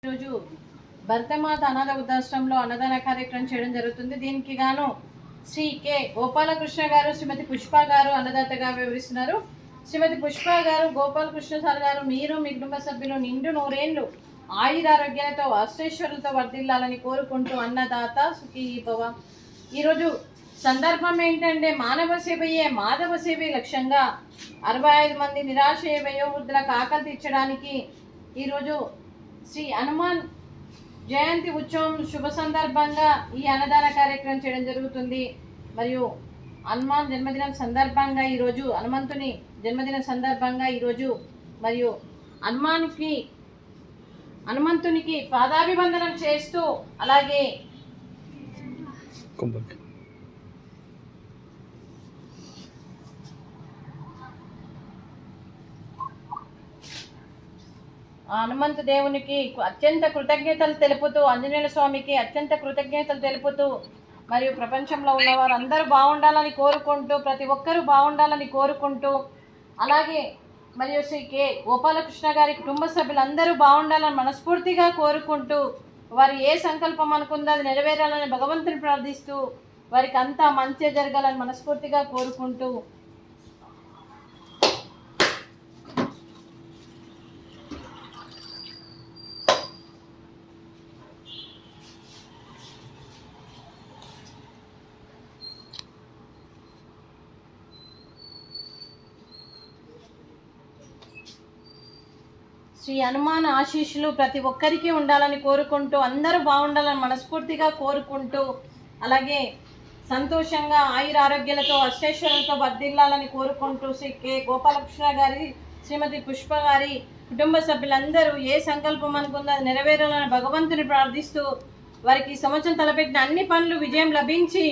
ఈరోజు భరతమాత అనాథ వృద్ధాశ్రమంలో అన్నదాన కార్యక్రమం చేయడం జరుగుతుంది. దీనికి గాను శ్రీ కె గోపాలకృష్ణ గారు, శ్రీమతి పుష్ప గారు అన్నదాతగా వివరిస్తున్నారు. శ్రీమతి పుష్ప గారు, గోపాలకృష్ణ సార్ గారు, మీరు మీ కుటుంబ సభ్యులు నిండు నూరేళ్లు ఆయురారోగ్యాలతో అష్టైశ్వర్యాలతో వర్ధిల్లాలని కోరుకుంటూ అన్నదాత సుఖీ భవ. ఈరోజు సందర్భం ఏంటంటే మానవ సేవయే మాధవ సేవే లక్ష్యంగా 65 మంది నిరాశ వయోవృద్ధులకు ఆకలి తీర్చడానికి ఈరోజు శ్రీ హనుమాన్ జయంతి ఉత్సవం శుభ సందర్భంగా ఈ అన్నదాన కార్యక్రమం చేయడం జరుగుతుంది. మరియు హనుమాన్ జన్మదినం సందర్భంగా ఈరోజు హనుమంతుని జన్మదిన సందర్భంగా ఈరోజు మరియు హనుమంతునికి పాదాభివందనం చేస్తూ అలాగే హనుమంతు దేవునికి అత్యంత కృతజ్ఞతలు తెలుపుతూ, ఆంజనేయ స్వామికి అత్యంత కృతజ్ఞతలు తెలుపుతూ మరియు ప్రపంచంలో ఉన్న వారందరూ బాగుండాలని కోరుకుంటూ, ప్రతి ఒక్కరూ బాగుండాలని కోరుకుంటూ, అలాగే మరియు శ్రీ కె గోపాలకృష్ణ గారి కుటుంబ సభ్యులందరూ బాగుండాలని మనస్ఫూర్తిగా కోరుకుంటూ, వారు ఏ సంకల్పం అనుకుందో అది నెరవేరాలని భగవంతుని ప్రార్థిస్తూ, వారికి అంతా మంచి జరగాలని మనస్ఫూర్తిగా కోరుకుంటూ శ్రీ హనుమాన్ ఆశీస్సులు ప్రతి ఒక్కరికి ఉండాలని కోరుకుంటూ, అందరూ బాగుండాలని మనస్ఫూర్తిగా కోరుకుంటూ, అలాగే సంతోషంగా ఆయురారోగ్యాలతో అష్టైశ్వర్యాలతో వర్ధిల్లాలని కోరుకుంటూ శ్రీ కె గోపాలకృష్ణ గారి, శ్రీమతి పుష్ప గారి కుటుంబ సభ్యులందరూ ఏ సంకల్పం అనుకుందో అది నెరవేరాలని భగవంతుని ప్రార్థిస్తూ, వారికి ఈ సంవత్సరం తలపెట్టిన అన్ని పనులు విజయం లభించి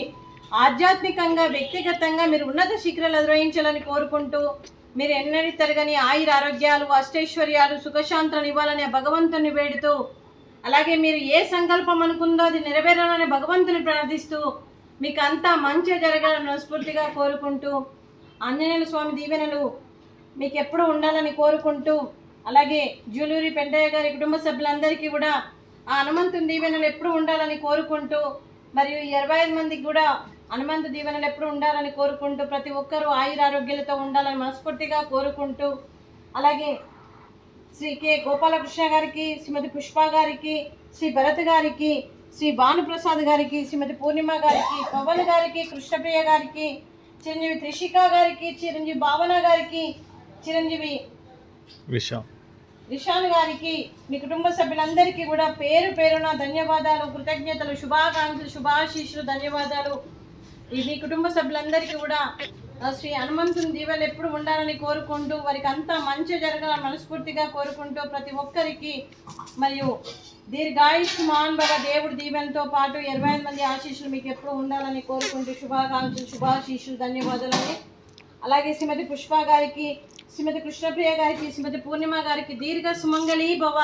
ఆధ్యాత్మికంగా వ్యక్తిగతంగా మీరు ఉన్నత శిఖరాలు అధిరోహించాలని కోరుకుంటూ, మీరు ఎన్నడూ తరగని ఆయురారోగ్యాలు అష్టైశ్వర్యాలు సుఖశాంతులను ఇవ్వాలని భగవంతుని వేడుతూ, అలాగే మీరు ఏ సంకల్పం అనుకుందో అది నెరవేరాలని భగవంతుని ప్రార్థిస్తూ, మీకు అంతా మంచి జరగాలని మనస్ఫూర్తిగా కోరుకుంటూ, ఆంజనేయ స్వామి దీవెనలు మీకు ఎప్పుడూ ఉండాలని కోరుకుంటూ, అలాగే జూలూరి పెంటయ్య గారి కుటుంబ సభ్యులందరికీ కూడా ఆ హనుమంతుని దీవెనలు ఎప్పుడూ ఉండాలని కోరుకుంటూ, మరియు 25 మందికి కూడా హనుమంతు దీవెనలు ఎప్పుడు ఉండాలని కోరుకుంటూ, ప్రతి ఒక్కరూ ఆయురారోగ్యాలతో ఉండాలని మనస్ఫూర్తిగా కోరుకుంటూ, అలాగే శ్రీ కె గోపాలకృష్ణ గారికి, శ్రీమతి పుష్ప గారికి, శ్రీ భరత్ గారికి, శ్రీ భానుప్రసాద్ గారికి, శ్రీమతి పూర్ణిమ గారికి, పవన్ గారికి, కృష్ణప్రియ గారికి, చిరంజీవి త్రిషిక గారికి, చిరంజీవి భావన గారికి, చిరంజీవి రిషాన్ గారికి, మీ కుటుంబ సభ్యులందరికీ కూడా పేరు పేరున ధన్యవాదాలు, కృతజ్ఞతలు, శుభాకాంక్షలు, శుభాశీస్సులు, ధన్యవాదాలు. మీ కుటుంబ సభ్యులందరికీ కూడా శ్రీ హనుమంతుని దీవెనలు ఎప్పుడు ఉండాలని కోరుకుంటూ, వారికి అంతా మంచి జరగాలని మనస్ఫూర్తిగా కోరుకుంటూ, ప్రతి ఒక్కరికి మరియు దీర్ఘాయుష్మాన్ భవ దేవుడి దీవెనతో పాటు 25 మంది ఆశీస్సులు మీకు ఎప్పుడు ఉండాలని కోరుకుంటూ శుభాకాంక్షలు, శుభాశీస్సులు, ధన్యవాదాలని. అలాగే శ్రీమతి పుష్ప గారికి, శ్రీమతి కృష్ణప్రియ గారికి, శ్రీమతి పూర్ణిమ గారికి దీర్ఘ సుమంగళీ భవ,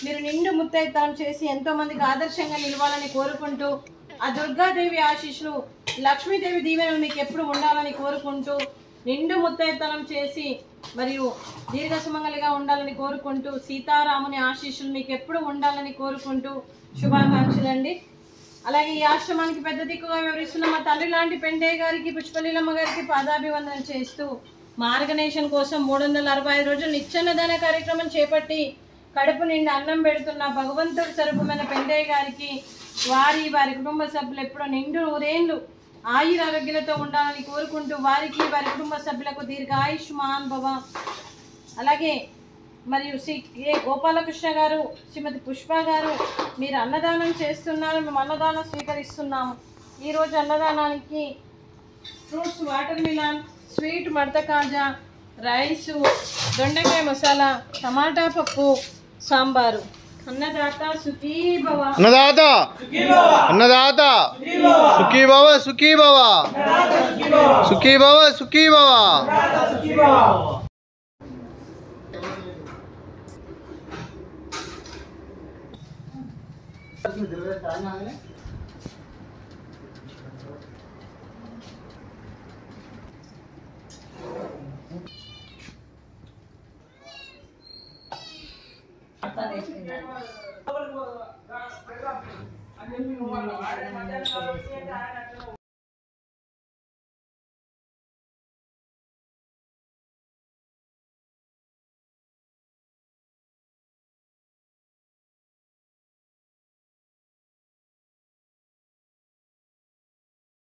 మీరు నిండు ముత్తైతనం చేసి ఎంతో మందికి ఆదర్శంగా నిలవాలని కోరుకుంటూ, ఆ దుర్గాదేవి ఆశీస్సులు, లక్ష్మీదేవి దీవెనలు మీకు ఎప్పుడు ఉండాలని కోరుకుంటూ, నిండు ముత్తైతనం చేసి మరియు దీర్ఘ సుమంగళిగా ఉండాలని కోరుకుంటూ, సీతారాముని ఆశీస్సులు మీకు ఎప్పుడు ఉండాలని కోరుకుంటూ శుభాకాంక్షలండి. అలాగే ఈ ఆశ్రమానికి పెద్ద దిక్కుగా వివరిస్తున్న మా తల్లి లాంటి పెంటయ్య గారికి, పుష్పలీలమ్మ గారికి పాదాభివందన చేస్తూ, మా ఆర్గనైజేషన్ కోసం 365 రోజులు నిత్యాన్నదాన కార్యక్రమం చేపట్టి కడుపు నిండి అన్నం పెడుతున్న భగవంతుడి స్వరూపమైన పెంటయ్య గారికి, వారి కుటుంబ సభ్యులు ఎప్పుడో నిండు నూరేళ్లు ఆయురారోగ్యాలతో ఉండాలని కోరుకుంటూ, వారికి వారి కుటుంబ సభ్యులకు దీర్ఘాయుష్మాన్ భవ. అలాగే మరియు శ్రీ కె గోపాలకృష్ణ గారు, శ్రీమతి పుష్ప గారు, మీరు అన్నదానం చేస్తున్నారు, మేము అన్నదానం స్వీకరిస్తున్నాము. ఈరోజు అన్నదానానికి ఫ్రూట్స్, వాటర్ మిలాన్, స్వీట్ మడత కాజా, రైసు, దొండకాయ మసాలా, టమాటా పప్పు, సాంబారు. అన్నదాత సుఖీ భవ, అన్నదాత అన్నదాత సుఖీ భవ, సుఖీ భవ, సుఖీ భవ, సుఖీ భవ.